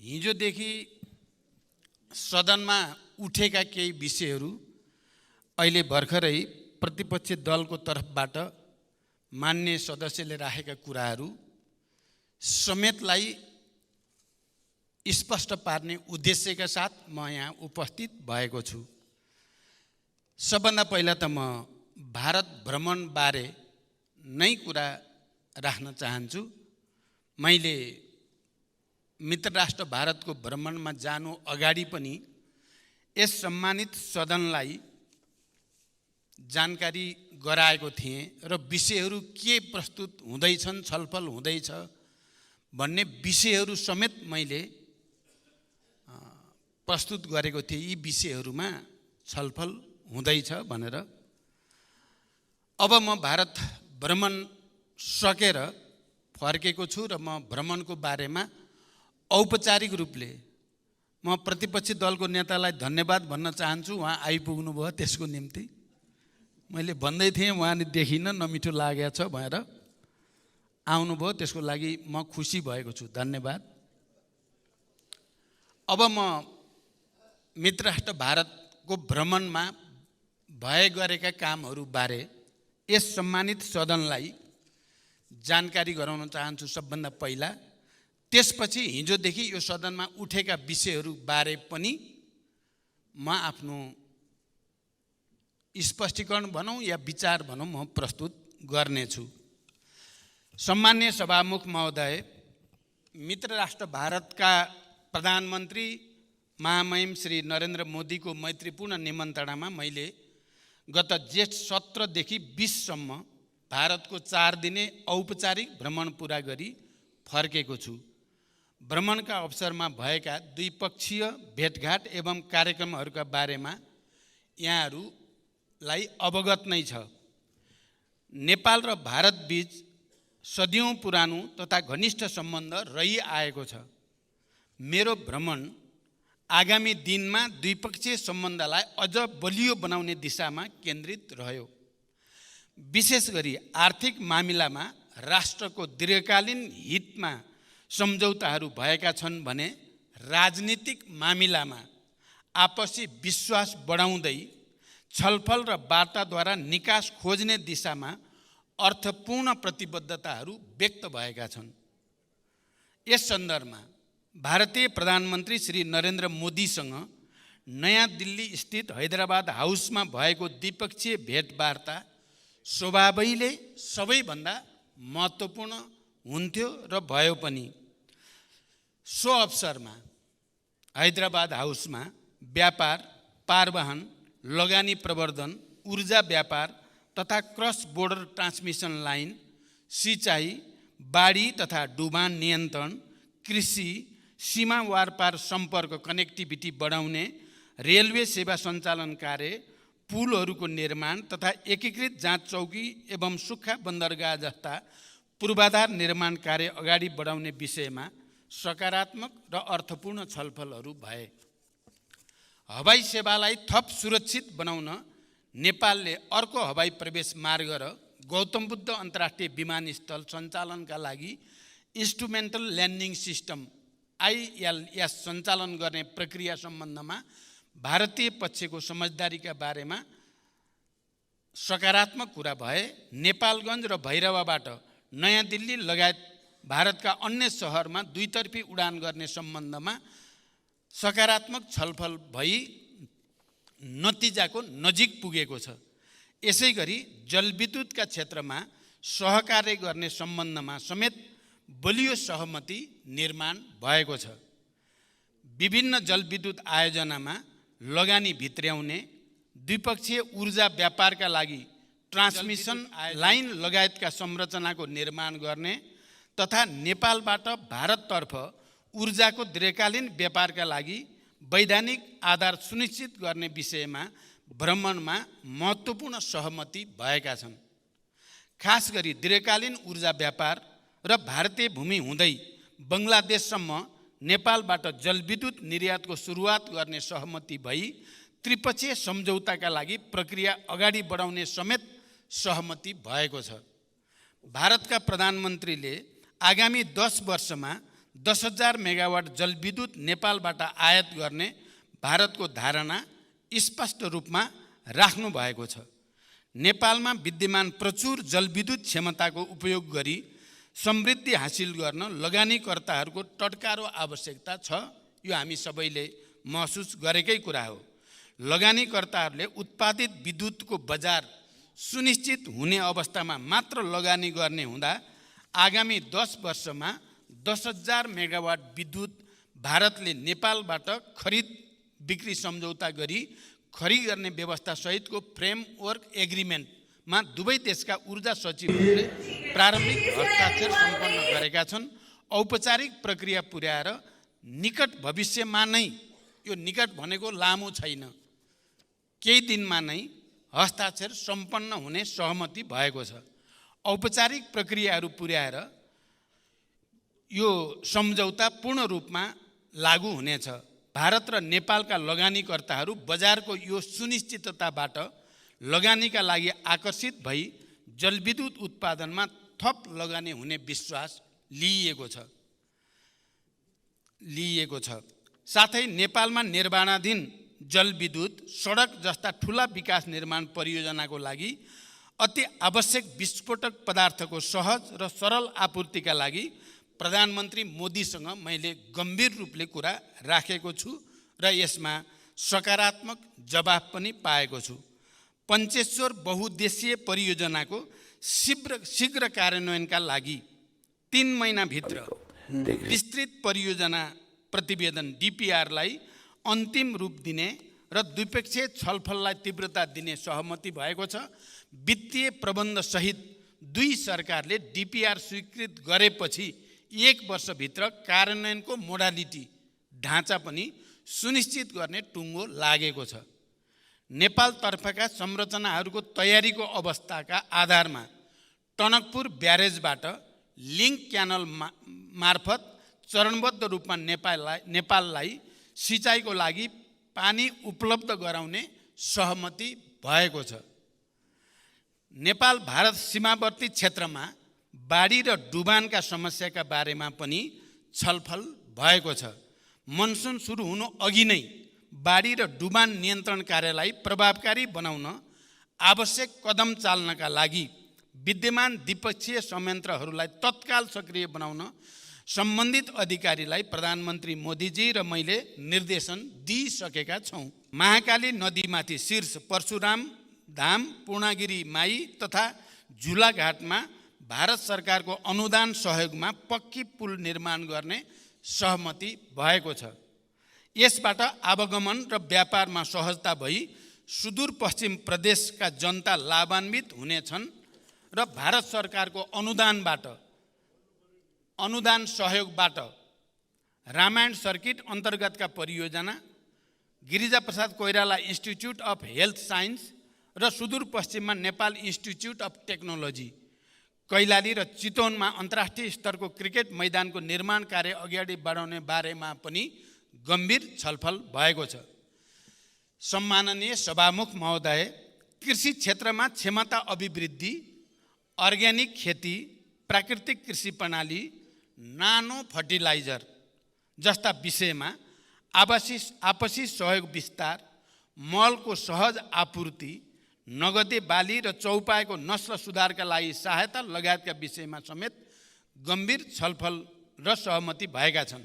हिजोदेखि सदनमा उठेका केही विषयहरू अहिले भर्खरै प्रतिपक्षी दलको तर्फबाट मान्य सदस्यले राखेका कुराहरू समेतलाई स्पष्ट पार्ने उद्देश्यका साथ म यहाँ उपस्थित भएको छु। सबभन्दा पहिला त म भारत भ्रमणबारे नै कुरा राख्न चाहन्छु। मैले मित्र राष्ट्र भारतको भ्रमणमा जानु अगाडि पनि यस सम्मानित सदनलाई जानकारी गराएको थिएँ र विषयहरू के प्रस्तुत हुँदैछन्, छलफल हुँदैछ भन्ने विषयहरू समेत मैले प्रस्तुत गरेको थिएँ। यी विषयहरूमा छलफल हुँदैछ भनेर। अब म भारत भ्रमण सकेर फर्केको छु र म भ्रमणको बारेमा औपचारिक रूपले म प्रतिपक्षी दलको नेतालाई धन्यवाद भन्न चाहन्छु। उहाँ आइपुग्नु भयो, त्यसको निम्ति मैले भन्दै थिएँ उहाँले देखिन नमिठो लागेको छ भनेर आउनुभयो, त्यसको लागि म खुसी भएको छु। धन्यवाद। अब म मित्र राष्ट्र भारतको भ्रमणमा भए गरेका कामहरू बारे यस सम्मानित सदनलाई जानकारी गराउन चाहन्छु सबभन्दा पहिला। त्यसपछि हिजोदेखि यो सदनमा उठेका विषयहरू बारे पनि म आफ्नो स्पष्टीकरण भनौँ या विचार भनौँ म प्रस्तुत गर्नेछु। सम्मान्य सभामुख महोदय, मित्र राष्ट्र भारतका प्रधानमन्त्री महामहिम श्री नरेन्द्र मोदीको मैत्रीपूर्ण निमन्त्रणामा मैले गत जेठ 17 देखि 20 सम्म भारतको 4 दिने औपचारिक भ्रमण पुरा गरी फर्केको छु। भ्रमणका अवसरमा भएका द्विपक्षीय भेटघाट एवं कार्यक्रमहरूका बारेमा यहाँहरूलाई अवगत नै छ। नेपाल र भारत बीच सदियौँ पुरानो तथा घनिष्ठ सम्बन्ध रहिआएको छ। मेरो भ्रमण आगामी दिनमा द्विपक्षीय सम्बन्धलाई अझ बलियो बनाउने दिशामा केन्द्रित रह्यो। विशेष गरी आर्थिक मामिलामा राष्ट्रको दीर्घकालीन हितमा सम्झौताहरू भएका छन् भने राजनीतिक मामिलामा आपसी विश्वास बढाउँदै छलफल र वार्ताद्वारा निकास खोज्ने दिशामा अर्थपूर्ण प्रतिबद्धताहरू व्यक्त भएका छन्। यस सन्दर्भमा भारतीय प्रधानमन्त्री श्री नरेन्द्र मोदीसँग नयाँ दिल्ली स्थित हैदराबाद हाउसमा भएको द्विपक्षीय भेटवार्ता स्वभावैले सबैभन्दा महत्त्वपूर्ण हुन्थ्यो र भयो पनि। सो अवसरमा हैदराबाद हाउसमा व्यापार, पारवहन, लगानी प्रवर्धन, ऊर्जा व्यापार तथा क्रस बोर्डर ट्रान्समिसन लाइन, सिँचाइ, बाढी तथा डुबान नियन्त्रण, कृषि, सीमा वारपार सम्पर्क कनेक्टिभिटी बढाउने, रेलवे सेवा सञ्चालन कार्य, पुलहरूको निर्माण तथा एकीकृत जाँच चौकी एवं सुक्खा बन्दरगाह जस्ता पूर्वाधार निर्माण कार्य अगाडि बढाउने विषयमा सकारात्मक र अर्थपूर्ण छलफलहरू भए। हवाई सेवालाई थप सुरक्षित बनाउन नेपालले अर्को हवाई प्रवेश मार्ग र गौतम बुद्ध अन्तर्राष्ट्रिय विमानस्थल सञ्चालनका लागि इन्स्ट्रुमेन्टल ल्यान्डिङ सिस्टम ILS सञ्चालन गर्ने प्रक्रिया सम्बन्धमा भारतीय पक्षको समझदारीका बारेमा सकारात्मक कुरा भए। नेपालगञ्ज र भैरवाबाट नयाँ दिल्ली लगायत भारतका अन्य सहरमा दुईतर्फी उडान गर्ने सम्बन्धमा सकारात्मक छलफल भई नतिजाको नजिक पुगेको छ। यसै गरी जलविद्युतका क्षेत्रमा सहकार्य गर्ने सम्बन्धमा समेत बलियो सहमति निर्माण भएको छ। विभिन्न जलविद्युत आयोजनामा लगानी भित्र्याउने, द्विपक्षीय ऊर्जा व्यापारका लागि ट्रान्समिसन लाइन लगायतका संरचनाको निर्माण गर्ने तथा नेपालबाट भारततर्फ ऊर्जाको दीर्घकालीन व्यापारका लागि वैधानिक आधार सुनिश्चित गर्ने विषयमा भ्रमणमा महत्त्वपूर्ण सहमति भएका छन्। खास गरी दीर्घकालीन ऊर्जा व्यापार र भारतीय भूमि हुँदै बङ्गलादेशसम्म नेपालबाट जलविद्युत निर्यातको सुरुवात गर्ने सहमति भई त्रिपक्षीय सम्झौताका लागि प्रक्रिया अगाडि बढाउने समेत सहमति भएको छ। भारतका प्रधानमन्त्रीले आगामी 10 वर्षमा 10,000 मेगावाट जलविद्युत नेपालबाट आयात गर्ने भारतको धारणा स्पष्ट रूपमा राख्नु भएको छ। नेपालमा विद्यमान प्रचुर जलविद्युत क्षमताको उपयोग गरी समृद्धि हासिल गर्न लगानीकर्ताहरूको टटकारो आवश्यकता छ। यो हामी सबैले महसुस गरेकै कुरा हो। लगानीकर्ताहरूले उत्पादित विद्युतको बजार सुनिश्चित हुने अवस्थामा मात्र लगानी गर्ने हुँदा आगामी 10 वर्षमा 10,000 मेगावाट विद्युत भारतले नेपालबाट खरिद बिक्री सम्झौता गरी खरिद गर्ने व्यवस्था सहितको फ्रेमवर्क एग्रिमेन्टमा दुवै देशका ऊर्जा सचिवहरूले प्रारम्भिक हस्ताक्षर सम्पन्न गरेका छन्। औपचारिक प्रक्रिया पुर्याएर निकट भविष्यमा नै, यो निकट भनेको लामो छैन, केही दिनमा नै हस्ताक्षर सम्पन्न हुने सहमति भएको छ। औपचारिक प्रक्रियाहरू पुर्याएर यो सम्झौता पूर्ण रूपमा लागू हुनेछ। भारत र नेपालका लगानीकर्ताहरू बजारको यो सुनिश्चितताबाट लगानीका लागि आकर्षित भई जलविद्युत उत्पादनमा थप लगानी हुने विश्वास लिइएको छ। साथै नेपालमा निर्माणाधीन जलविद्युत, सडक जस्ता ठुला विकास निर्माण परियोजनाको लागि अति आवश्यक विस्फोटक पदार्थको सहज र सरल आपूर्तिका लागि प्रधानमन्त्री मोदीसँग मैले गम्भीर रूपले कुरा राखेको छु र यसमा सकारात्मक जवाफ पनि पाएको छु। पञ्चेश्वर बहुद्देशीय परियोजनाको शीघ्र कार्यान्वयनका लागि 3 महिनाभित्र विस्तृत परियोजना प्रतिवेदन DPRलाई अन्तिम रूप दिने र द्विपक्षीय छलफललाई तीव्रता दिने सहमति भएको छ। वित्तीय प्रबन्ध सहित दुई सरकारले DPR स्वीकृत गरेपछि 1 वर्षभित्र कार्यान्वयनको मोडालिटी ढाँचा पनि सुनिश्चित गर्ने टुङ्गो लागेको छ। नेपालतर्फका संरचनाहरूको तयारीको अवस्थाका आधारमा टनकपुर ब्यारेजबाट लिङ्क क्यानल मार्फत चरणबद्ध रूपमा नेपाललाई सिँचाइको लागि पानी उपलब्ध गराउने सहमति भएको छ। नेपाल भारत सीमावर्ती क्षेत्रमा बाढी र डुबानका समस्याका बारेमा पनि छलफल भएको छ। मनसुन सुरु हुनु अघि नै बाढी र डुबान नियन्त्रण कार्यलाई प्रभावकारी बनाउन आवश्यक कदम चाल्नका लागि विद्यमान द्विपक्षीय संयन्त्रहरूलाई तत्काल सक्रिय बनाउन सम्बन्धित अधिकारीलाई प्रधानमन्त्री मोदीजी र मैले निर्देशन दिइसकेका छौँ। महाकाली नदीमाथि शीर्ष परशुराम धाम, पूर्णागिरी माई तथा झुलाघाटमा भारत सरकारको अनुदान सहयोगमा पक्की पुल निर्माण गर्ने सहमति भएको छ। यसबाट आवागमन र व्यापारमा सहजता भई सुदूरपश्चिम प्रदेशका जनता लाभान्वित हुनेछन् र भारत सरकारको अनुदान सहयोगबाट रामायण सर्किट अन्तर्गतका परियोजना, Girijaprasad Koirala institute of health science र सुदूरपश्चिममा Nepal institute of technology, Kailali र चितवनमा अन्तर्राष्ट्रिय स्तरको क्रिकेट मैदानको निर्माण कार्य अगाडि बढाउने बारेमा पनि गम्भीर छलफल भएको छ। सम्माननीय सभामुख महोदय, कृषि क्षेत्रमा क्षमता अभिवृद्धि, अर्ग्यानिक खेती, प्राकृतिक कृषि प्रणाली, नानो फर्टिलाइजर जस्ता विषयमा आपसी सहयोग विस्तार, मलको सहज आपूर्ति, नगदे बाली र चौपाएको नस्ल सुधारका लागि सहायता लगायतका विषयमा समेत गम्भीर छलफल र सहमति भएका छन्।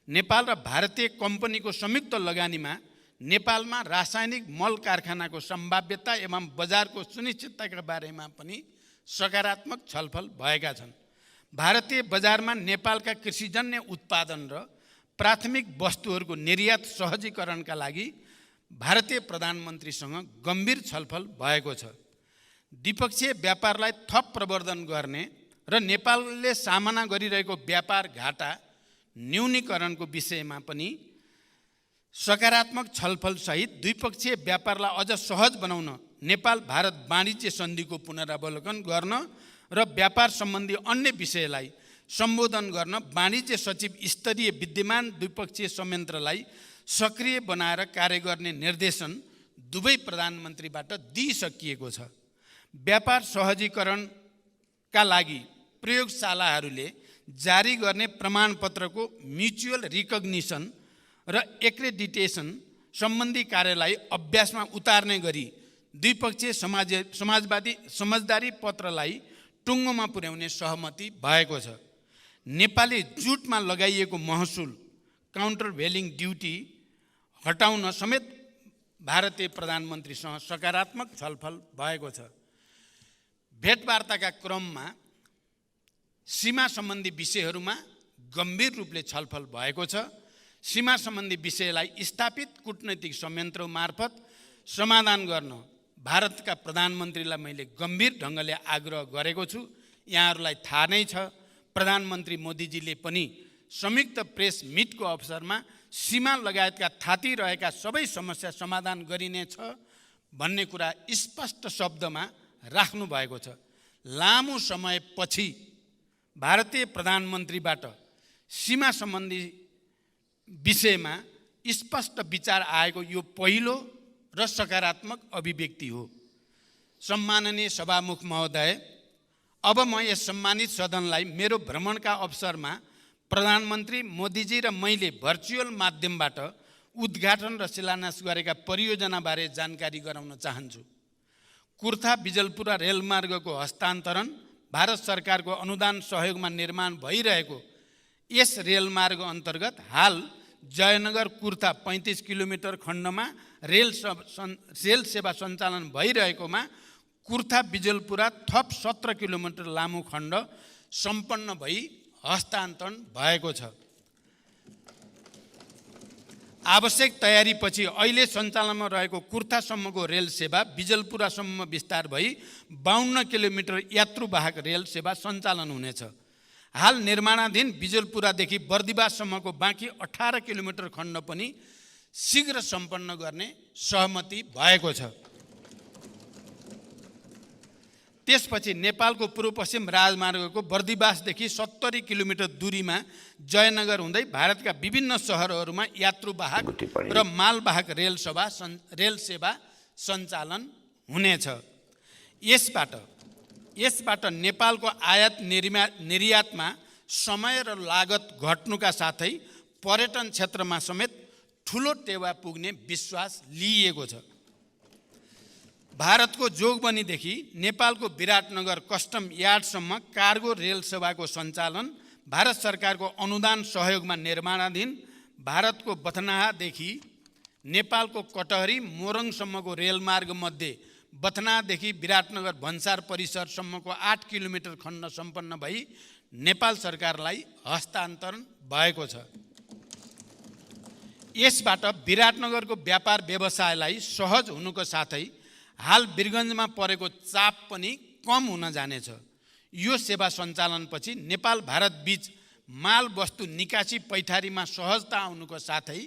नेपाल र भारतीय कम्पनीको संयुक्त लगानीमा नेपालमा रासायनिक मल कारखानाको सम्भाव्यता एवं बजारको सुनिश्चितताका बारेमा पनि सकारात्मक छलफल भएका छन्। भारतीय बजारमा नेपालका कृषिजन्य उत्पादन र प्राथमिक वस्तुहरूको निर्यात सहजीकरणका लागि भारतीय प्रधानमन्त्रीसँग गम्भीर छलफल भएको छ। द्विपक्षीय व्यापारलाई थप प्रवर्धन गर्ने र नेपालले सामना गरिरहेको व्यापार घाटा न्यूनीकरणको विषयमा पनि सकारात्मक छलफल सहित द्विपक्षीय व्यापारलाई अझ सहज बनाउन नेपाल भारत वाणिज्य सन्धिको पुनरावलोकन गर्न र व्यापार सम्बन्धी अन्य विषयलाई सम्बोधन गर्न वाणिज्य सचिव स्तरीय विद्यमान द्विपक्षीय संयन्त्रलाई सक्रिय बनाएर कार्य गर्ने निर्देशन दुवै प्रधानमन्त्रीबाट दिइसकिएको छ। व्यापार सहजीकरणका लागि प्रयोगशालाहरूले जारी गर्ने प्रमाणपत्रको म्युचुअल रिकग्निसन र एक्रेडिटेसन सम्बन्धी कार्यलाई अभ्यासमा उतार्ने गरी द्विपक्षीय समझदारी पत्रलाई टुङ्गोमा पुर्याउने सहमति भएको छ। नेपाली जुटमा लगाइएको महसुल काउन्टर भेलिङ ड्युटी हटाउन समेत भारतीय प्रधानमन्त्रीसँग सकारात्मक छलफल भएको छ। भेटवार्ताका क्रममा सीमा सम्बन्धी विषयहरूमा गम्भीर रूपले छलफल भएको छ। सीमा सम्बन्धी विषयलाई स्थापित कूटनैतिक संयन्त्र मार्फत समाधान गर्न भारतका प्रधानमन्त्रीलाई मैले गम्भीर ढङ्गले आग्रह गरेको छु। यहाँहरूलाई थाहा नै छ, प्रधानमन्त्री मोदीजीले पनि संयुक्त प्रेस मिटको अवसरमा सीमा लगायतका थाती रहेका सबै समस्या समाधान गरिनेछ भन्ने कुरा स्पष्ट शब्दमा राख्नु भएको छ। लामो समयपछि भारतीय प्रधानमन्त्रीबाट सीमा सम्बन्धी विषयमा स्पष्ट विचार आएको यो पहिलो र सकारात्मक अभिव्यक्ति हो। सम्माननीय सभामुख महोदय, अब म यस सम्मानित सदनलाई मेरो भ्रमणका अवसरमा प्रधानमन्त्री मोदीजी र मैले भर्चुअल माध्यमबाट उद्घाटन र शिलान्यास गरेका परियोजनाबारे जानकारी गराउन चाहन्छु। कुर्था बिजलपुरा रेलमार्गको हस्तान्तरण भारत सरकारको अनुदान सहयोगमा निर्माण भइरहेको यस रेलमार्ग अन्तर्गत हाल जयनगर कुर्था 35 किलोमिटर खण्डमा रेल सेवा सञ्चालन भइरहेकोमा कुर्था बिजलपुरा थप 17 किलोमिटर लामो खण्ड सम्पन्न भई हस्तान्तरण भएको छ। आवश्यक तयारीपछि अहिले सञ्चालनमा रहेको कुर्थासम्मको रेल सेवा बिजलपुरासम्म विस्तार भई 52 किलोमिटर यात्रुवाहक रेल सेवा सञ्चालन हुनेछ। हाल निर्माणाधीन बिजलपुरादेखि बर्दिवाससम्मको बाँकी 18 किलोमिटर खण्ड पनि शीघ्र सम्पन्न गर्ने सहमति भएको छ। त्यसपछि नेपालको पूर्व पश्चिम राजमार्गको बर्दिवासदेखि 70 किलोमिटर दूरीमा जयनगर हुँदै भारतका विभिन्न सहरहरूमा यात्रुवाहक र मालवाहक रेल सेवा सञ्चालन हुनेछ। यसबाट नेपालको आयात निर्यातमा समय र लागत घट्नुका साथै पर्यटन क्षेत्रमा समेत ठुलो टेवा पुग्ने विश्वास लिइएको छ। भारतको जोगबनीदेखि नेपालको विराटनगर कस्टम यार्डसम्म कार्गो रेल सेवाको सञ्चालन भारत सरकारको अनुदान सहयोगमा निर्माणाधीन भारतको बथनादेखि नेपालको कटहरी मोरङसम्मको रेलमार्ग मध्ये बथनादेखि विराटनगर भन्सार परिसरसम्मको 8 किलोमिटर खण्ड सम्पन्न भई नेपाल सरकारलाई हस्तान्तरण भएको छ। यसबाट विराटनगरको व्यापार व्यवसायलाई सहज हुनुको साथै हाल वीरगञ्जमा परेको चाप पनि कम हुन जानेछ। यो सेवा सञ्चालनपछि नेपाल भारत बीच माल वस्तु निकासी पैठारीमा सहजता आउनुको साथै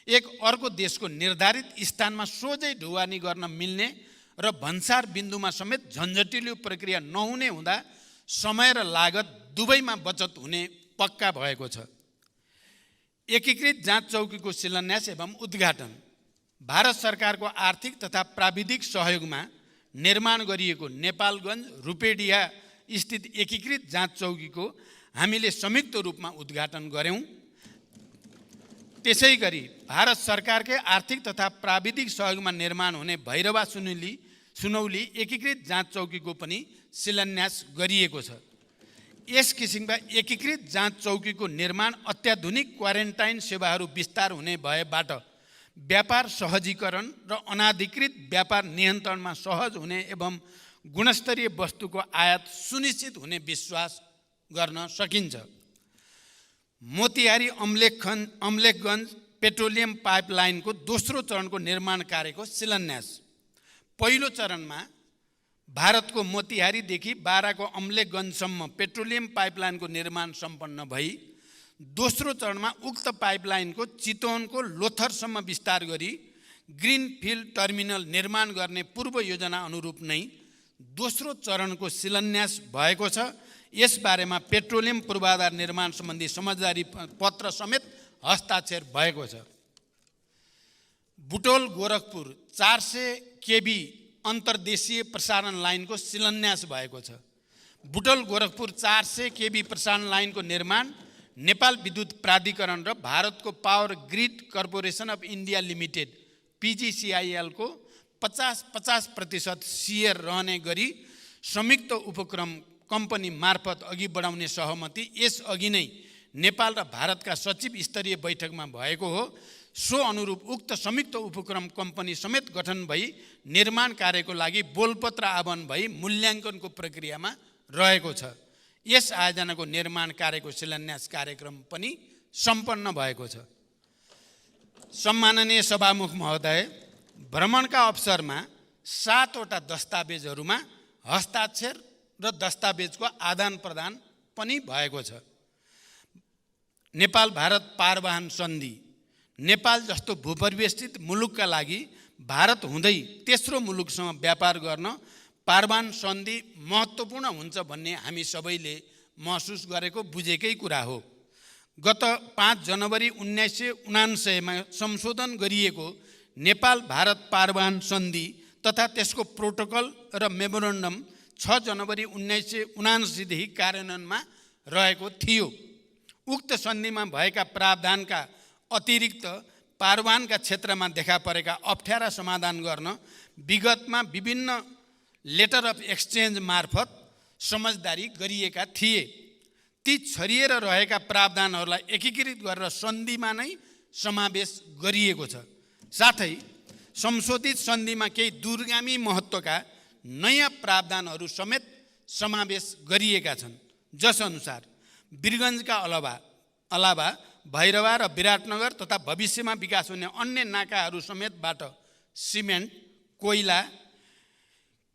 एक अर्को देशको निर्धारित स्थानमा सोझै ढुवानी गर्न मिल्ने र भन्सार बिन्दुमा समेत झन्झटिलो प्रक्रिया नहुने हुँदा समय र लागत दुवैमा बचत हुने पक्का भएको छ। एकीकृत जाँच चौकीको शिलान्यास एवं उद्घाटन भारत सरकारको आर्थिक तथा प्राविधिक सहयोगमा निर्माण गरिएको नेपालगञ्ज रूपेडिया स्थित एकीकृत जाँच चौकीको हामीले संयुक्त रूपमा उद्घाटन गर्यौं। त्यसै गरी भारत सरकारकै आर्थिक तथा प्राविधिक सहयोगमा निर्माण हुने भैरवा सुनौली एकीकृत जाँच चौकीको पनि शिलान्यास गरिएको छ। यस किसिमका एकीकृत जाँच चौकीको निर्माण अत्याधुनिक क्वारेन्टाइन सेवाहरू विस्तार हुने भएबाट व्यापार सहजीकरण र अनाधिकृत व्यापार नियन्त्रणमा सहज हुने एवं गुणस्तरीय वस्तुको आयात सुनिश्चित हुने विश्वास गर्न सकिन्छ। मोतिहारी अम्लेखगञ्ज पेट्रोलियम पाइपलाइनको दोस्रो चरणको निर्माण कार्यको शिलान्यास। पहिलो चरणमा भारतको मोतिहारीदेखि बाराको अम्लेखगञ्जसम्म पेट्रोलियम पाइपलाइनको निर्माण सम्पन्न भई दोस्रो चरणमा उक्त पाइपलाइनको चितवनको लोथरसम्म विस्तार गरी ग्रिनफिल्ड टर्मिनल निर्माण गर्ने पूर्व योजना अनुरूप नै दोस्रो चरणको शिलान्यास भएको छ। यसबारेमा पेट्रोलियम पूर्वाधार निर्माण सम्बन्धी समझदारी पत्र समेत हस्ताक्षर भएको छ। बुटोल गोरखपुर 400 केबी अन्तर्देशीय प्रसारण लाइनको शिलान्यास भएको छ। बुटोल गोरखपुर 400 केबी प्रसारण लाइनको निर्माण नेपाल विद्युत प्राधिकरण र भारतको power grid corporation of India limited PGCIL को 50% सेयर रहने गरी संयुक्त उपक्रम कम्पनी मार्फत अघि बढाउने सहमति यसअघि नै नेपाल र भारतका सचिव स्तरीय बैठकमा भएको हो। सो अनुरूप उक्त संयुक्त उपक्रम कम्पनी समेत गठन भई निर्माण कार्यको लागि बोलपत्र आह्वान भई मूल्याङ्कनको प्रक्रियामा रहेको छ। यस आयोजनाको निर्माण कार्यको शिलान्यास कार्यक्रम पनि सम्पन्न भएको छ। सम्माननीय सभामुख महोदय, भ्रमणका अवसरमा 7 वटा दस्तावेजहरूमा हस्ताक्षर र दस्तावेजको आदान प्रदान पनि भएको छ। नेपाल भारत पारवाहन सन्धि नेपाल जस्तो भूपरिवेष्टित मुलुकका लागि भारत हुँदै तेस्रो मुलुकसँग व्यापार गर्न पारवाहन सन्धि महत्त्वपूर्ण हुन्छ भन्ने हामी सबैले महसुस गरेको बुझेकै कुरा हो। गत 5 जनवरी 1999 मा संशोधन गरिएको नेपाल भारत पारवाहन सन्धि तथा त्यसको प्रोटोकल र मेमोरेन्डम 6 जनवरी 1979 देखि कार्यान्वयनमा रहेको थियो। उक्त सन्धिमा भएका प्रावधानका अतिरिक्त पारवाहनका क्षेत्रमा देखा परेका अप्ठ्यारा समाधान गर्न विगतमा विभिन्न लेटर अफ एक्सचेन्ज मार्फत समझदारी गरिएका थिए। ती छरिएर रहेका प्रावधानहरूलाई एकीकृत गरेर सन्धिमा नै समावेश गरिएको छ। साथै संशोधित सन्धिमा केही दूरगामी महत्त्वका नयाँ प्रावधानहरू समेत समावेश गरिएका छन्। जसअनुसार वीरगञ्जका अलावा भैरवा र विराटनगर तथा भविष्यमा विकास हुने अन्य नाकाहरू समेतबाट सिमेन्ट, कोइला,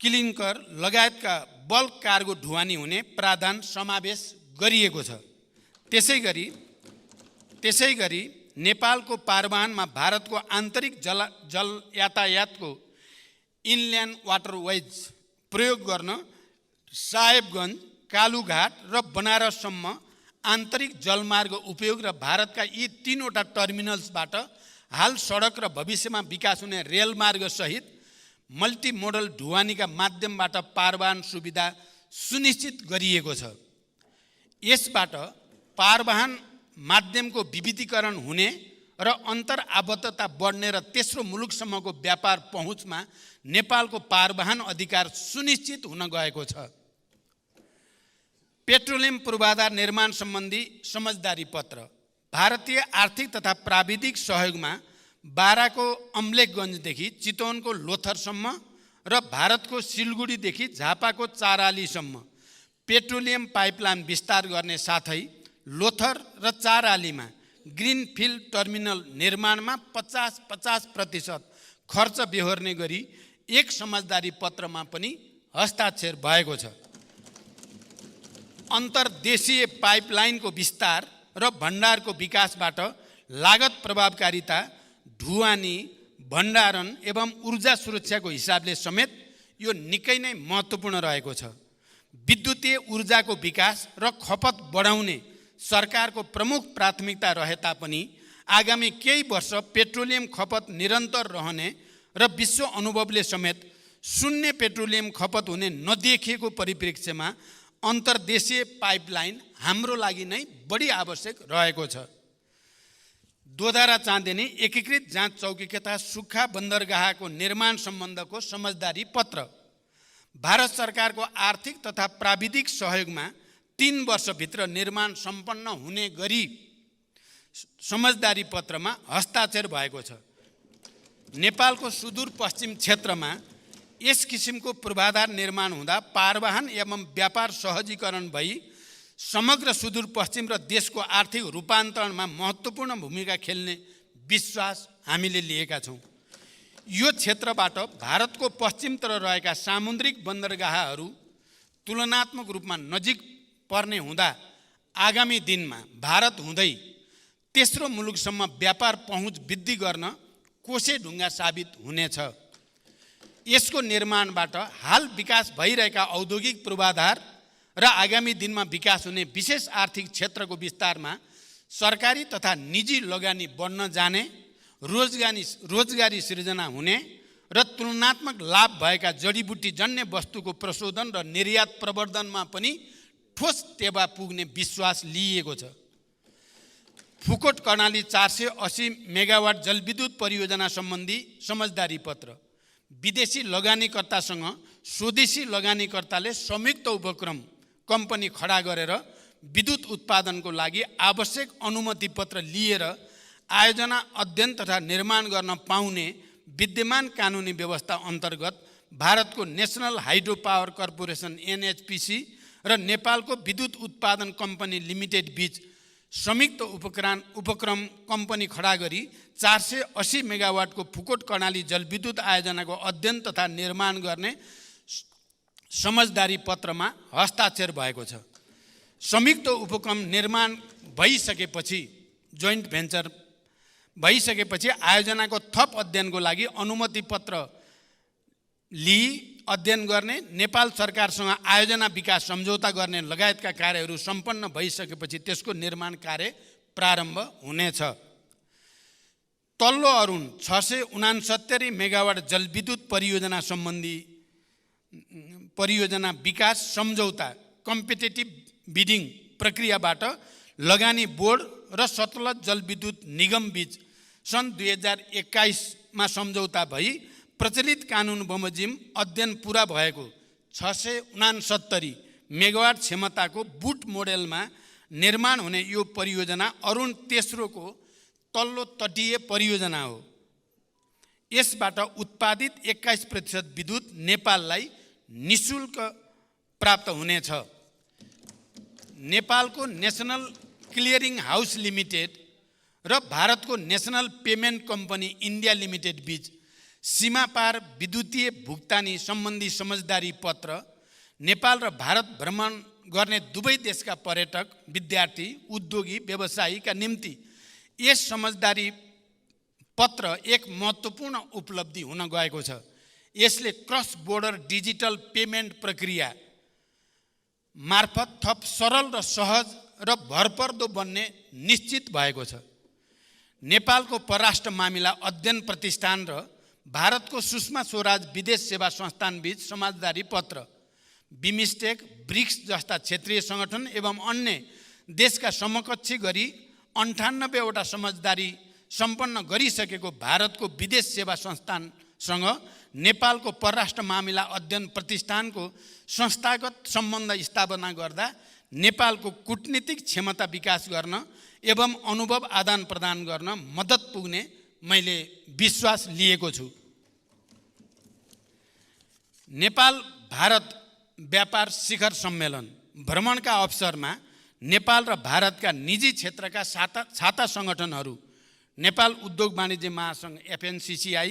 क्लिङ्कर लगायतका बल्क कार्गो ढुवानी हुने प्रावधान समावेश गरिएको छ। त्यसैगरी नेपालको पारवाहनमा भारतको आन्तरिक जल यातायातको इनल्यान्ड वाटरवेज प्रयोग गर्न साहेबगञ्ज, कालुघाट र बनारससम्म आन्तरिक जलमार्ग उपयोग र भारतका यी 3 वटा टर्मिनल्सबाट हाल सडक र भविष्यमा विकास हुने रेलमार्ग सहित मल्टिमोडल ढुवानीका माध्यमबाट पारवाहन सुविधा सुनिश्चित गरिएको छ। यसबाट पारवाहन माध्यमको विविधीकरण हुने र अन्तर आबद्धता बढ्ने र तेस्रो मुलुकसम्मको व्यापार पहुँचमा नेपालको पारवाहन अधिकार सुनिश्चित हुन गएको छ। पेट्रोलियम पूर्वाधार निर्माण सम्बन्धी समझदारी पत्र भारतीय आर्थिक तथा प्राविधिक सहयोगमा बाराको अम्लेखगञ्जदेखि चितवनको लोथरसम्म र भारतको सिलगढीदेखि झापाको चारालीसम्म पेट्रोलियम पाइपलाइन विस्तार गर्ने साथै लोथर र चारालीमा ग्रिनफिल्ड टर्मिनल निर्माणमा 50% खर्च बेहोर्ने गरी एक समझदारी पत्रमा पनि हस्ताक्षर भएको छ। अन्तर्देशीय पाइपलाइनको विस्तार र भण्डारको विकासबाट लागत प्रभावकारिता, ढुवानी, भण्डारण एवं ऊर्जा सुरक्षाको हिसाबले समेत यो निकै नै महत्त्वपूर्ण रहेको छ। विद्युतीय ऊर्जाको विकास र खपत बढाउने सरकारको प्रमुख प्राथमिकता रहे तापनि आगामी केही वर्ष पेट्रोलियम खपत निरन्तर रहने र विश्व अनुभवले समेत शून्य पेट्रोलियम खपत हुने नदेखिएको परिप्रेक्ष्यमा अन्तर्देशीय पाइपलाइन हाम्रो लागि नै बढी आवश्यक रहेको छ। दोधारा चाँदेनी एकीकृत जाँच चौकी तथा सुक्खा बन्दरगाहको निर्माण सम्बन्धको समझदारी पत्र भारत सरकारको आर्थिक तथा प्राविधिक सहयोगमा 3 वर्षभित्र निर्माण सम्पन्न हुने गरी समझदारी पत्रमा हस्ताक्षर भएको छ। नेपालको सुदूरपश्चिम क्षेत्रमा यस किसिमको पूर्वाधार निर्माण हुँदा पारवाहन एवं व्यापार सहजीकरण भई समग्र सुदूरपश्चिम र देशको आर्थिक रूपान्तरणमा महत्त्वपूर्ण भूमिका खेल्ने विश्वास हामीले लिएका छौँ। यो क्षेत्रबाट भारतको पश्चिमतिर रहेका सामुद्रिक बन्दरगाहहरू तुलनात्मक रूपमा नजिक पर्ने हुँदा आगामी दिनमा भारत हुँदै तेस्रो मुलुकसम्म व्यापार पहुँच वृद्धि गर्न कोसेढुङ्गा साबित हुनेछ। यसको निर्माणबाट हाल विकास भइरहेका औद्योगिक पूर्वाधार र आगामी दिनमा विकास हुने विशेष आर्थिक क्षेत्रको विस्तारमा सरकारी तथा निजी लगानी बढ्न जाने, रोजगारी सृजना हुने र तुलनात्मक लाभ भएका जडीबुटी जन्य वस्तुको प्रशोधन र निर्यात प्रवर्धनमा पनि ठोस टेवा पुग्ने विश्वास लिएको छ। फुकोट कर्णाली 480 मेगावाट जलविद्युत परियोजना सम्बन्धी समझदारी पत्र। विदेशी लगानीकर्तासँग स्वदेशी लगानीकर्ताले संयुक्त उपक्रम कम्पनी खडा गरेर विद्युत उत्पादनको लागि आवश्यक अनुमति पत्र लिएर आयोजना, अध्ययन तथा निर्माण गर्न पाउने विद्यमान कानुनी व्यवस्था अन्तर्गत भारतको national hydro power corporation NHPC र नेपालको विद्युत उत्पादन कम्पनी लिमिटेड बीच संयुक्त उपक्रम कम्पनी खडा गरी 480 मेगावाटको फुकोट कर्णाली जलविद्युत आयोजनाको अध्ययन तथा निर्माण गर्ने समझदारी पत्रमा हस्ताक्षर भएको छ। संयुक्त उपक्रम निर्माण भइसकेपछि, जोइन्ट भेन्चर भइसकेपछि आयोजनाको थप अध्ययनको लागि अनुमति पत्र लिई अध्ययन गर्ने, नेपाल सरकारसँग आयोजना विकास सम्झौता गर्ने लगायतका कार्यहरू सम्पन्न भइसकेपछि त्यसको निर्माण कार्य प्रारम्भ हुनेछ। तल्लो अरुण 669 मेगावाट जलविद्युत परियोजना सम्बन्धी परियोजना विकास सम्झौता कम्पिटेटिभ बिडिङ प्रक्रियाबाट लगानी बोर्ड र सतलज जलविद्युत निगम बीच सन् 2021 मा सम्झौता भई प्रचलित कानुन बमोजिम अध्ययन पुरा भएको 669 मेगावाट क्षमताको बुट मोडेलमा निर्माण हुने यो परियोजना अरुण तेस्रोको तल्लो तटीय परियोजना हो। यसबाट उत्पादित 21% विद्युत नेपाललाई निःशुल्क प्राप्त हुनेछ। नेपालको नेसनल क्लियरिङ हाउस लिमिटेड र भारतको national payment company India limited बीच सीमापार विद्युतीय भुक्तानी सम्बन्धी समझदारी पत्र। नेपाल र भारत भ्रमण गर्ने दुवै देशका पर्यटक, विद्यार्थी, उद्योगी, व्यवसायीका निम्ति यस समझदारी पत्र एक महत्त्वपूर्ण उपलब्धि हुन गएको छ। यसले क्रस बोर्डर डिजिटल पेमेन्ट प्रक्रिया मार्फत थप सरल र सहज र भरपर्दो बन्ने निश्चित भएको छ। नेपालको परराष्ट्र मामिला अध्ययन प्रतिष्ठान र भारतको सुषमा स्वराज विदेश सेवा संस्थान बीच समझदारी पत्र। बिमस्टेक, ब्रिक्स जस्ता क्षेत्रीय सङ्गठन एवं अन्य देशका समकक्षी गरी 98 वटा समझदारी सम्पन्न गरिसकेको भारतको विदेश सेवा संस्थानसँग नेपालको परराष्ट्र मामिला अध्ययन प्रतिष्ठानको संस्थागत सम्बन्ध स्थापना गर्दा नेपालको कूटनीतिक क्षमता विकास गर्न एवं अनुभव आदान प्रदान गर्न मद्दत पुग्ने मैले विश्वास लिएको छु। नेपाल भारत व्यापार शिखर सम्मेलन भ्रमणका अवसरमा नेपाल र भारतका निजी क्षेत्रका छाता सङ्गठनहरू नेपाल उद्योग वाणिज्य महासङ्घ FNCCI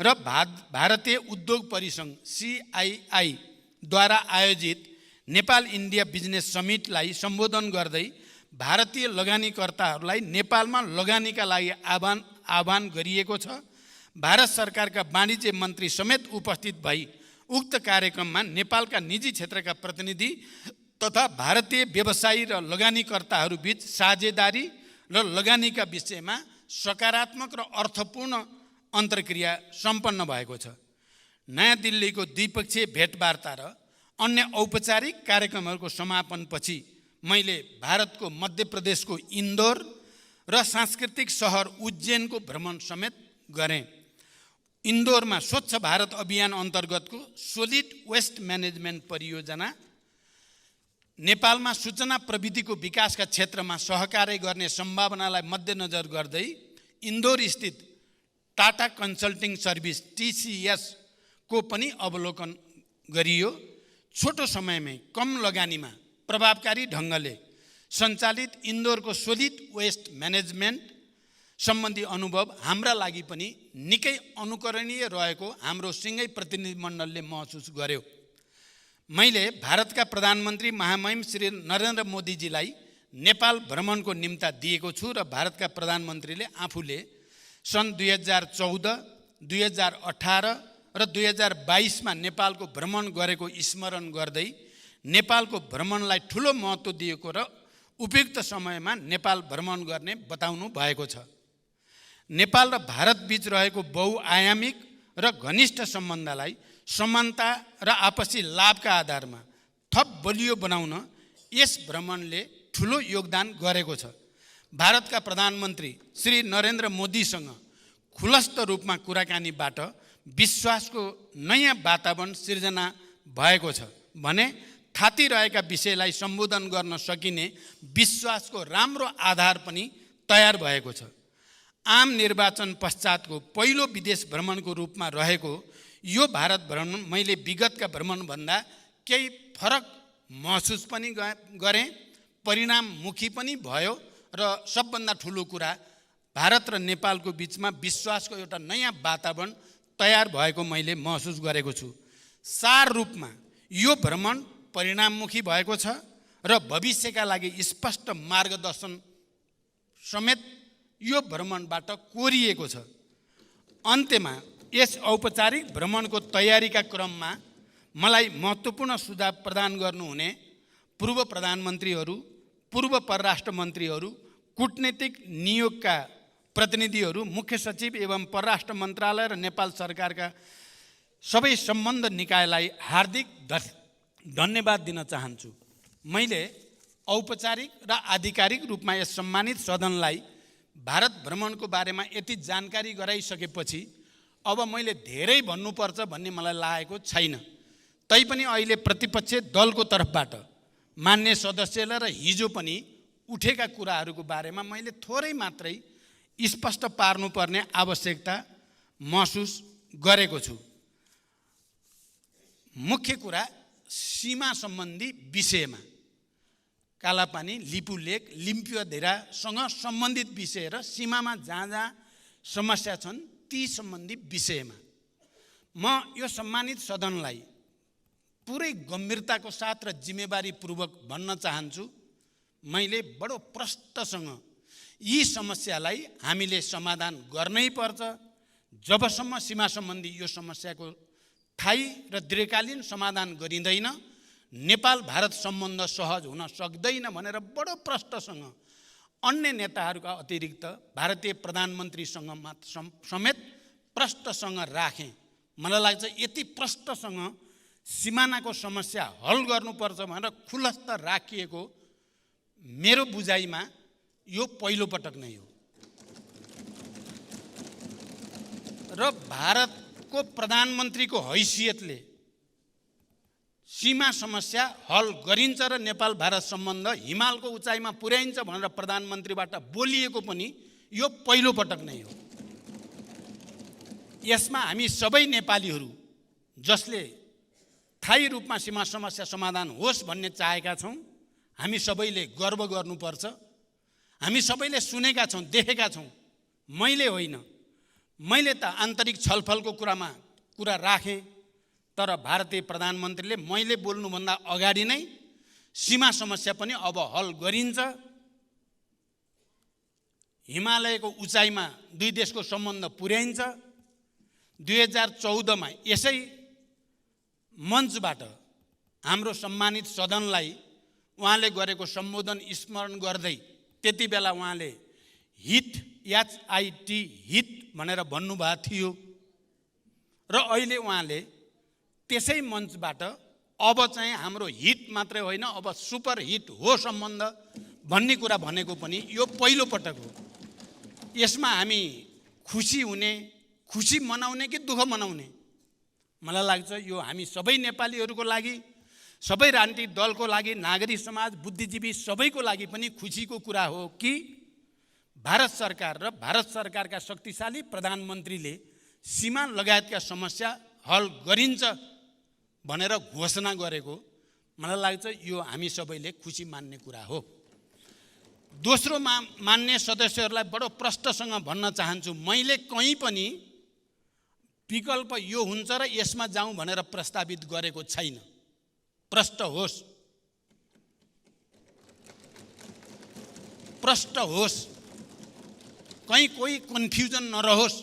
र भारतीय उद्योग परिसङ्घ CII द्वारा आयोजित नेपाल इन्डिया बिजनेस समिटलाई सम्बोधन गर्दै भारतीय लगानीकर्ताहरूलाई नेपालमा लगानीका लागि आह्वान गरिएको छ। भारत सरकारका वाणिज्य मन्त्री समेत उपस्थित भई उक्त कार्यक्रममा नेपालका निजी क्षेत्रका प्रतिनिधि तथा भारतीय व्यवसायी र लगानीकर्ताहरू बीच साझेदारी र लगानीका विषयमा सकारात्मक र अर्थपूर्ण अन्तर्क्रिया सम्पन्न भएको छ। नयाँ दिल्लीको द्विपक्षीय भेटवार्ता र अन्य औपचारिक कार्यक्रमहरूको समापनपछि मैले भारतको मध्य प्रदेशको इन्दौर र सांस्कृतिक सहर उज्जैनको भ्रमण समेत गरेँ। इन्दौरमा स्वच्छ भारत अभियान अन्तर्गतको सोलिड वेस्ट म्यानेजमेन्ट परियोजना, नेपालमा सूचना प्रविधिको विकासका क्षेत्रमा सहकार्य गर्ने सम्भावनालाई मध्यनजर गर्दै इन्दौर स्थित टाटा कन्सल्टिङ सर्भिस TCS को पनि अवलोकन गरियो। छोटो समयमै कम लगानीमा प्रभावकारी ढङ्गले सञ्चालित इन्दौरको सोलिड वेस्ट म्यानेजमेन्ट सम्बन्धी अनुभव हाम्रा लागि पनि निकै अनुकरणीय रहेको हाम्रो सिँगै प्रतिनिधिमण्डलले महसुस गर्यो। मैले भारतका प्रधानमन्त्री महामहिम श्री नरेन्द्र मोदीजीलाई नेपाल भ्रमणको निम्ता दिएको छु र भारतका प्रधानमन्त्रीले आफूले सन् 2014, 2018 र 2022 मा नेपालको भ्रमण गरेको स्मरण गर्दै नेपालको भ्रमणलाई ठुलो महत्त्व दिएको र उपयुक्त समयमा नेपाल भ्रमण गर्ने बताउनु भएको छ। नेपाल र भारत बीच रहेको बहुआयामिक र घनिष्ठ सम्बन्धलाई समानता र आपसी लाभका आधारमा थप बलियो बनाउन यस भ्रमणले ठुलो योगदान गरेको छ। भारतका प्रधानमन्त्री श्री नरेन्द्र मोदीसँग खुलस्त रूपमा कुराकानीबाट विश्वासको नयाँ वातावरण सिर्जना भएको छ भने थातिरहेका विषयलाई सम्बोधन गर्न सकिने विश्वासको राम्रो आधार पनि तयार भएको छ। आम निर्वाचन पश्चातको पहिलो विदेश भ्रमणको रूपमा रहेको यो भारत भ्रमण मैले विगतका भ्रमणभन्दा केही फरक महसुस पनि गरेँ, परिणाममुखी पनि भयो र सबभन्दा ठुलो कुरा भारत र नेपालको बिचमा विश्वासको एउटा नयाँ वातावरण तयार भएको मैले महसुस गरेको छु। सार रूपमा यो भ्रमण परिणाममुखी भएको छ र भविष्यका लागि स्पष्ट मार्गदर्शन समेत यो भ्रमणबाट कोरिएको छ। अन्त्यमा यस औपचारिक भ्रमणको तयारीका क्रममा मलाई महत्त्वपूर्ण सुझाव प्रदान गर्नुहुने पूर्व प्रधानमन्त्रीहरू, पूर्व परराष्ट्र मन्त्रीहरू, कूटनीतिक नियोगका प्रतिनिधिहरू, मुख्य सचिव एवं परराष्ट्र मन्त्रालय र नेपाल सरकारका सबै सम्बन्ध निकायलाई हार्दिक धन्यवाद दिन चाहन्छु। मैले औपचारिक र आधिकारिक रूपमा यस सम्मानित सदनलाई भारत भ्रमणको बारेमा यति जानकारी गराइसकेपछि अब मैले धेरै भन्नुपर्छ भन्ने मलाई लागेको छैन। तैपनि अहिले प्रतिपक्ष दलको तर्फबाट मान्य सदस्यलाई र हिजो पनि उठेका कुराहरूको बारेमा मैले थोरै मात्रै स्पष्ट पार्नुपर्ने आवश्यकता महसुस गरेको छु। मुख्य कुरा सीमा सम्बन्धी विषयमा कालापानी, लिपुलेक, लिम्पियाधुरासँग सम्बन्धित विषय र सीमामा जहाँ जहाँ समस्या छन् ती सम्बन्धी विषयमा म यो सम्मानित सदनलाई पुरै गम्भीरताको साथ र जिम्मेवारीपूर्वक भन्न चाहन्छु, मैले बडो प्रष्टसँग यी समस्यालाई हामीले समाधान गर्नै पर्छ। जबसम्म सीमा सम्बन्धी यो समस्याको स्थायी र दीर्घकालीन समाधान गरिँदैन नेपाल भारत सम्बन्ध सहज हुन सक्दैन भनेर बडो प्रष्टसँग अन्य नेताहरूका अतिरिक्त भारतीय प्रधानमन्त्रीसँग समेत प्रष्टसँग राखेँ। मलाई लाग्छ यति प्रष्टसँग सिमानाको समस्या हल गर्नुपर्छ भनेर खुलस्त राखिएको मेरो बुझाइमा यो पहिलो पटक नै हो र भारतको प्रधानमन्त्रीको हैसियतले सीमा समस्या हल गरिन्छ र नेपाल भारत सम्बन्ध हिमालको उचाइमा पुर्याइन्छ भनेर प्रधानमन्त्रीबाट बोलिएको पनि यो पहिलो पटक नै हो। यसमा हामी सबै नेपालीहरू जसले स्थायी रूपमा सीमा समस्या समाधान होस् भन्ने चाहेका छौँ, हामी सबैले गर्व गर्नुपर्छ। हामी सबैले सुनेका छौँ, देखेका छौँ। मैले होइन, मैले त आन्तरिक छलफलको कुरा राखेँ, तर भारतीय प्रधानमन्त्रीले मैले बोल्नुभन्दा अगाडि नै सीमा समस्या पनि अब हल गरिन्छ। हिमालयको उचाइमा दुई देशको सम्बन्ध पुर्याइन्छ। 2014मा यसै मञ्चबाट हाम्रो सम्मानित सदनलाई उहाँले गरेको सम्बोधन स्मरण गर्दै त्यति बेला उहाँले हित HIT हित भनेर भन्नुभएको थियो र अहिले उहाँले त्यसै मञ्चबाट अब चाहिँ हाम्रो हित मात्रै होइन अब सुपर हिट हो सम्बन्ध भन्ने कुरा भनेको पनि यो पहिलो पटक हो। यसमा हामी खुसी हुने, खुसी मनाउने कि दुःख मनाउने? मलाई लाग्छ यो हामी सबै नेपालीहरूको लागि, सबै राजनीतिक दलको लागि, नागरिक समाज, बुद्धिजीवी सबैको लागि पनि खुसीको कुरा हो कि भारत सरकार र भारत सरकारका शक्तिशाली प्रधानमन्त्रीले सीमा लगायतका समस्या हल गरिन्छ भनेर घोषणा गरेको मलाई लाग्छ यो हामी सबैले खुसी मान्ने कुरा हो। दोस्रो मान्य सदस्यहरूलाई बडो प्रष्टसँग भन्न चाहन्छु, मैले कहीँ पनि विकल्प यो हुन्छ र यसमा जाउँ भनेर प्रस्तावित गरेको छैन। प्रष्ट होस्, प्रष्ट होस्, कहीँ कोही कन्फ्युजन नरहोस्।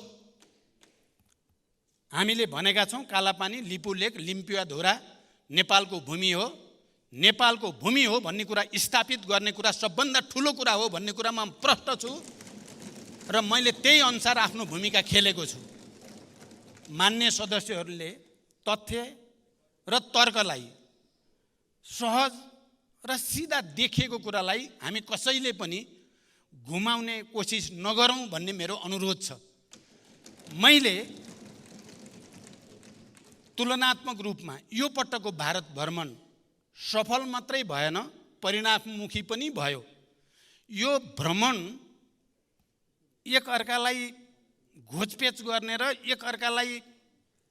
हामीले भनेका छौँ कालापानी, लिपुलेक, लिम्पियाधुरा नेपालको भूमि हो, नेपालको भूमि हो भन्ने कुरा स्थापित गर्ने कुरा सबभन्दा ठुलो कुरा हो भन्ने कुरामा प्रष्ट छु र मैले त्यही अनुसार आफ्नो भूमिका खेलेको छु। मान्य सदस्यहरूले तथ्य र तर्कलाई सहज र सिधा देखिएको कुरालाई हामी कसैले पनि घुमाउने कोसिस नगरौँ भन्ने मेरो अनुरोध छ। मैले तुलनात्मक रूपमा यो पटकको भारत भ्रमण सफल मात्रै भएन, परिणाममुखी पनि भयो। यो भ्रमण एकअर्कालाई घोचपेच गर्ने र एकअर्कालाई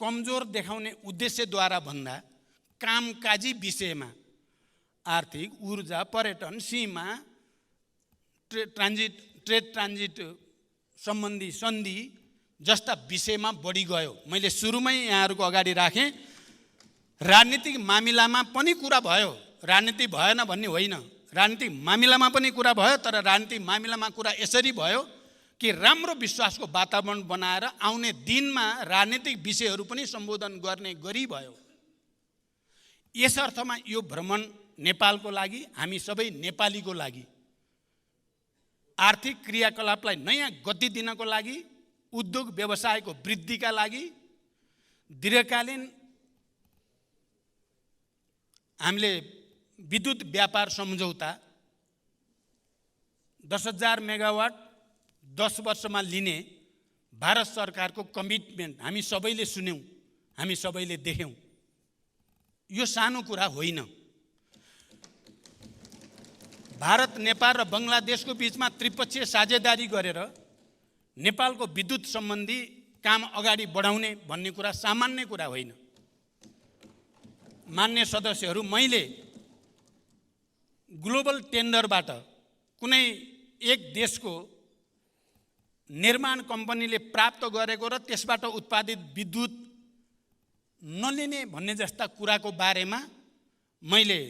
कमजोर देखाउने उद्देश्यद्वारा भन्दा कामकाजी विषयमा आर्थिक, ऊर्जा, पर्यटन, सीमा, ट्रेड ट्रान्जिट सम्बन्धी सन्धि जस्ता विषयमा बढी गयो। मैले सुरुमै यहाँहरूको अगाडि राखेँ, राजनीतिक मामिलामा पनि कुरा भयो, राजनीति भएन भन्ने होइन, राजनीतिक मामिलामा पनि कुरा भयो। तर राजनीतिक मामिलामा कुरा यसरी भयो कि राम्रो विश्वासको वातावरण बनाएर आउने दिनमा राजनीतिक विषयहरू पनि सम्बोधन गर्ने गरी भयो। यस अर्थमा यो भ्रमण नेपालको लागि, हामी सबै नेपालीको लागि आर्थिक क्रियाकलापलाई नयाँ गति दिनको लागि, उद्योग व्यवसायको वृद्धिका लागि, दीर्घकालीन हामीले विद्युत व्यापार सम्झौता 10,000 मेगावाट 10 वर्षमा लिने भारत सरकारको कमिटमेन्ट हामी सबैले सुन्यौँ, हामी सबैले देख्यौँ। यो सानो कुरा होइन। भारत, नेपाल र बङ्गलादेशको बीचमा त्रिपक्षीय साझेदारी गरेर नेपालको विद्युत सम्बन्धी काम अगाडि बढाउने भन्ने कुरा सामान्य कुरा होइन। मान्य सदस्यहरू, मैले ग्लोबल टेन्डरबाट कुनै एक देशको निर्माण कम्पनीले प्राप्त गरेको र त्यसबाट उत्पादित विद्युत नलिने भन्ने जस्ता कुराको बारेमा मैले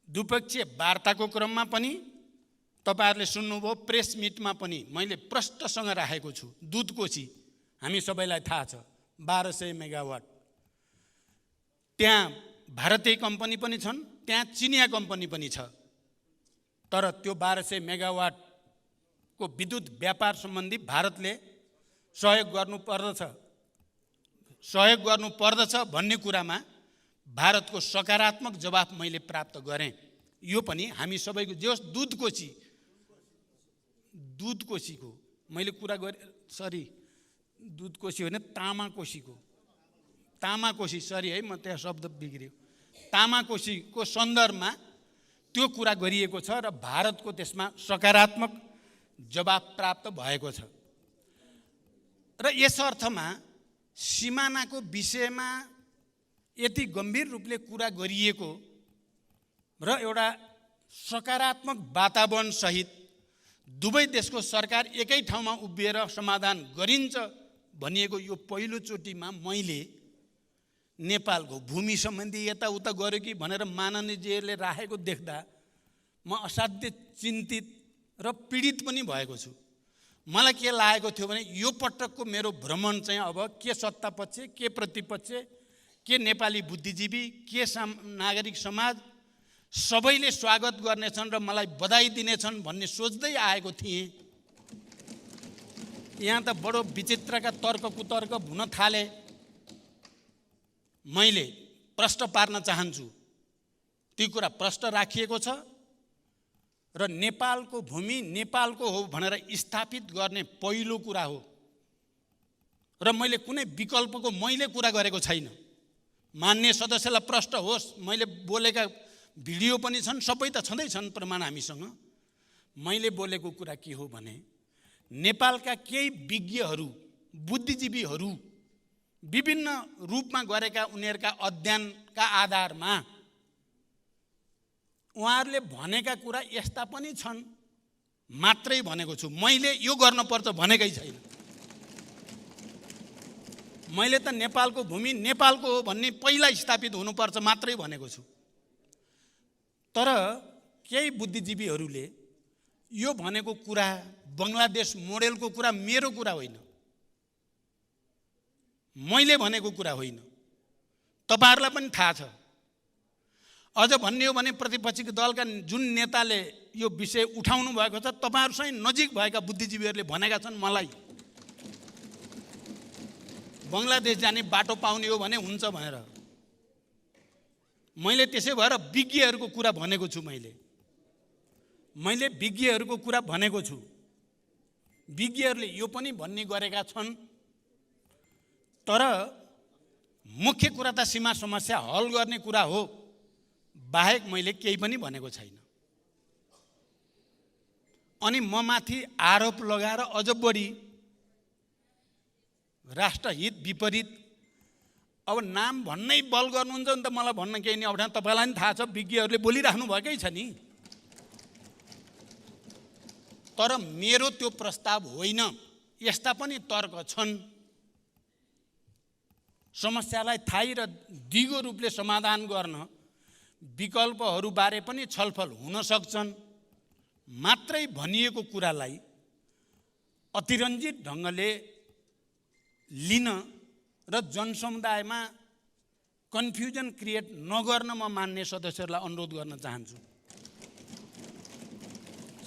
द्विपक्षीय वार्ताको क्रममा पनि, तपाईहरुले सुन्नुभयो, प्रेस मिटमा पनि मैले प्रष्टसँग राखेको छु। दुधकोशी हामी सबैलाई थाहा छ, 1200 मेगावाट। त्यहाँ भारतीय कम्पनी पनि छन्, त्यहाँ चिनिया कम्पनी पनि छ। तर त्यो 1200 मेगावाट को विद्युत व्यापार सम्बन्धी भारतले सहयोग गर्नुपर्दछ भन्ने कुरामा भारतको सकारात्मक जवाफ मैले प्राप्त गरेँ। यो पनि हामी सबैको जे होस्, दुधकोशीको मैले कुरा गरेँ, दुधकोशी होइन, तामाकोशी, सरी है, म त्यहाँ शब्द बिग्रियो। तामाकोशीको सन्दर्भमा त्यो कुरा गरिएको छ र भारतको त्यसमा सकारात्मक जवाफ प्राप्त भएको छ। र यस अर्थमा सिमानाको विषयमा यति गम्भीर रूपले कुरा गरिएको र एउटा सकारात्मक वातावरण सहित दुवै देशको सरकार एकै ठाउँमा उभिएर समाधान गरिन्छ भनिएको यो पहिलो चोटिमा मैले नेपालको भूमि सम्बन्धी यताउता गर्यो कि भनेर माननीयजीले राखेको देख्दा म असाध्य चिन्तित र पीडित पनि भएको छु। मलाई के लागेको थियो भने यो पटकको मेरो भ्रमण चाहिँ अब के सत्तापक्ष, के प्रतिपक्ष, के नेपाली बुद्धिजीवी, के नागरिक समाज सबैले स्वागत गर्नेछन् र मलाई बधाई दिनेछन् भन्ने सोच्दै आएको थिएँ। यहाँ त बडो विचित्रका तर्क कुतर्क हुन थाले। मैले प्रश्न पार्न चाहन्छु, ती कुरा प्रश्न राखिएको छ र नेपालको भूमि नेपालको हो भनेर स्थापित गर्ने पहिलो कुरा हो र मैले कुनै विकल्पको मैले कुरा गरेको छैन। मान्य सदस्यलाई प्रश्न होस्, मैले बोलेका भिडियो पनि छन्, सबै त छँदैछन् प्रमाण हामीसँग। मैले बोलेको कुरा के हो भने नेपालका केही विज्ञहरू, बुद्धिजीवीहरू विभिन्न रूपमा गरेका उनीहरूका अध्ययनका आधारमा उहाँहरूले भनेका कुरा यस्ता पनि छन् मात्रै भनेको छु। मैले यो गर्नुपर्छ भनेकै छैन। मैले त नेपालको भूमि नेपालको हो भन्ने पहिला स्थापित हुनुपर्छ मात्रै भनेको छु। तर केही बुद्धिजीवीहरूले यो भनेको कुरा, बङ्गलादेश मोडेलको कुरा मेरो कुरा होइन, मैले भनेको कुरा होइन, तपाईहरुलाई पनि थाहा छ। अझ भन्ने हो भने प्रतिपक्षीको दलका जुन नेताले यो विषय उठाउनु भएको छ, तपाईहरुसँग नजिक भएका बुद्धिजीवीहरूले भनेका छन् मलाई। बङ्गलादेश जाने बाटो पाउने हो भने हुन्छ भनेर मैले त्यसै भएर विज्ञहरूको कुरा भनेको छु। मैले विज्ञहरूको कुरा भनेको छु। विज्ञहरूले यो पनि भन्ने गरेका छन्, तर मुख्य कुरा त सीमा समस्या हल गर्ने कुरा हो, बाहेक मैले केही पनि भनेको छैन। अनि म माथि आरोप लगाएर अझ बढी राष्ट्रहित विपरीत, अब नाम भन्नै बल गर्नुहुन्छ नि त, मलाई भन्न केही नि अप्ठ्यारो, तपाईँलाई पनि थाहा छ, विज्ञहरूले बोलिराख्नु भएकै छ नि। तर मेरो त्यो प्रस्ताव होइन, यस्ता पनि तर्क छन्। समस्यालाई थायी र दिगो रूपले समाधान गर्न विकल्पहरूबारे पनि छलफल हुन सक्छन्। मात्रै भनिएको कुरालाई अतिरञ्जित ढङ्गले लिन र जनसमुदायमा कन्फ्युजन क्रिएट नगर्न म मान्ने सदस्यहरूलाई अनुरोध गर्न चाहन्छु।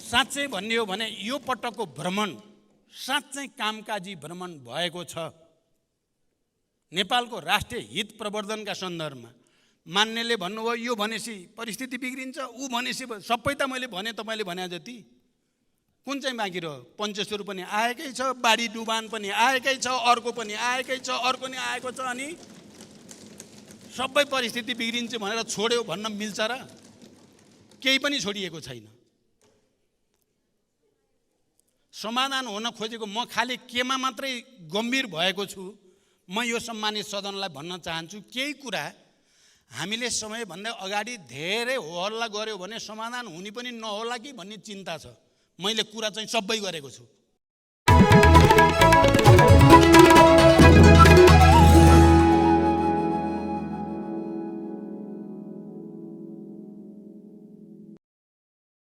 साँच्चै भन्ने हो भने यो पटकको भ्रमण साँच्चै कामकाजी भ्रमण भएको छ। नेपालको राष्ट्रिय हित प्रवर्धनका सन्दर्भमा मान्नेले भन्नुभयो यो भनेपछि परिस्थिति बिग्रिन्छ, ऊ भनेपछि सबै त मैले भने, तपाईँले भने जति कुन चाहिँ बाँकी रह्यो? पञ्चेश्वर पनि आएकै छ, बाढी डुबान पनि आएकै छ, अर्को पनि आएकै छ, अर्को नि आएको छ, अनि सबै परिस्थिति बिग्रिन्छ भनेर छोड्यो भन्न मिल्छ र? केही पनि छोडिएको छैन। समाधान हुन खोजेको म खालि केमा मात्रै गम्भीर भएको छु, म यो सम्मानित सदनलाई भन्न चाहन्छु, केही कुरा हामीले समयभन्दा अगाडि धेरै होहल्ला गर्यो भने समाधान हुने पनि नहोला कि भन्ने चिन्ता छ। मैले कुरा चाहिँ सबै गरेको छु।